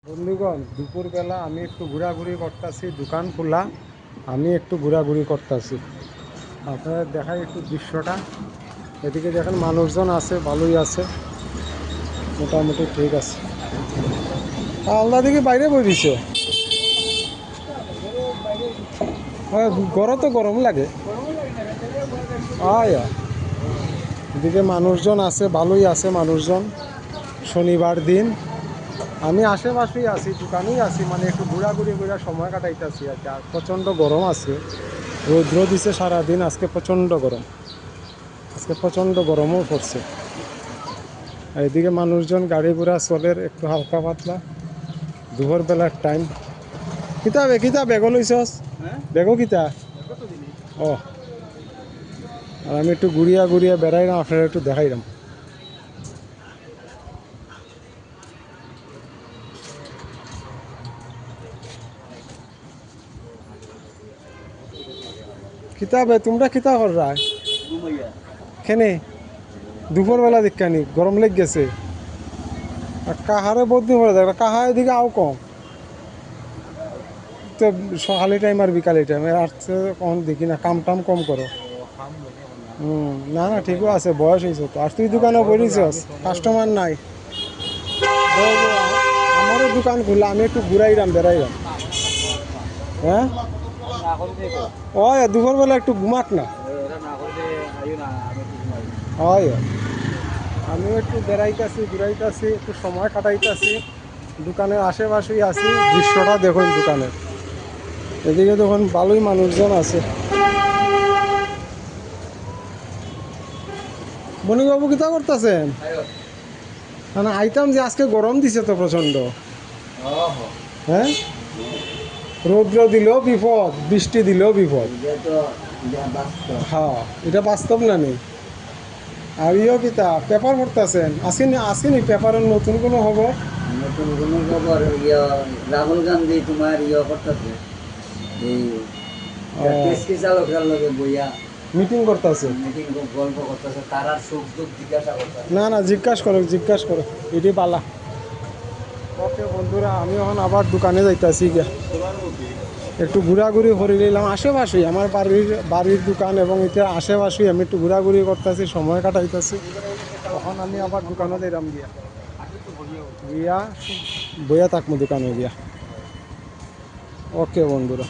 বন্ধুগণ, দুপুরবেলা আমি একটু ঘোরাঘুরি করতেছি, দোকান খোলা, আমি একটু ঘোরাঘুরি করতেছি। আপনাদের দেখাই একটু দৃশ্যটা। এদিকে দেখেন মানুষজন আছে, ভালোই আছে, মোটামুটি ঠিক আছে। আলদা দিকে বাইরে বই দিছে, গরম তো গরম লাগে। আয়া এদিকে মানুষজন আছে, ভালোই আছে মানুষজন। শনিবার দিন আমি আশেপাশেই আছি, দোকানেই আছি, মানে একটু ঘোরাঘুরি করে সময় কাটাইতেছি আর কি। আর প্রচণ্ড গরম আছে, রৌদ্র দিছে সারাদিন, আজকে প্রচণ্ড গরম, আজকে প্রচণ্ড গরমও পড়ছে। আর এদিকে মানুষজন গাড়ি ঘোড়া চলের একটু হালকা পাতলা, দুপুর বেলার টাইম। কিতা বেগো লইছস? বেগো কিতা? ও, আর আমি একটু ঘুরিয়া ঘুরিয়া বেড়াইলাম, আপনারা একটু দেখাইলাম। কিতাবে তোমরা কিতা কররা? খেনে দুপুরবেলা দেখানি গরম লেগ গেছে। আর কাহারে বহুত দিন পরে দেখ, কাহা এদিকে আও কম তো, সকালে টাইম আর বিকালে টাইম আর কম দেখি না, কাম টাম কম করো। না না, ঠিকও আছে, বয়স হয়েছে তো। আর তুই দোকানে বলিছস, কাস্টমার নাই। আমারও দোকান খোলা, আমি একটু ঘুরাইলাম বেড়াইলাম। হ্যাঁ, ওই দুপুরবেলা একটু ঘুমাক না। হয়, আমিও একটু বেড়াইতেছি, ঘুরাইতেছি, একটু সময় কাটাইতেছি, দোকানের আশেপাশেই আছি। দৃশ্যটা দেখুন দোকানের, এদিকে দেখুন ভালোই মানুষজন আছে। বণিকবাবু কিতা করতেছেন? না আইতাম যে আজকে গরম দিছে তো প্রচন্ড। হ্যাঁ, রৌদ্র দিলেও বিপদ, বৃষ্টি দিলেও বিপদ। হ্যাঁ, এটা বাস্তব না নেই। আর ইয়ে কিতা পেপার পড়তেছেন? আসেনি পেপারের নতুন কোনো খবর? নতুন কোনো খবর রাহুল গান্ধী তোমার করতেছে, এই চালকের লগে বইয়া মিটিং করতেছে, মিটিং গল্প করতেছে, তার আর সুখ দুঃখ জিজ্ঞাসা করতেছে। না না, জিজ্ঞাসা করো, এটি পালা। ওকে বন্ধুরা, আমি এখন আবার দোকানে যাইতেছি গিয়া, একটু ঘোরাঘুরি করে নিলাম আশেপাশেই, আমার বাড়ির দোকান এবং এটা আশেপাশেই আমি একটু ঘোরাঘুরি করতেছি, সময় কাটাইতেছি। তখন আমি আবার দোকানে যাইলাম গিয়া বইয়া থাকবো দোকানে গিয়া। ওকে বন্ধুরা।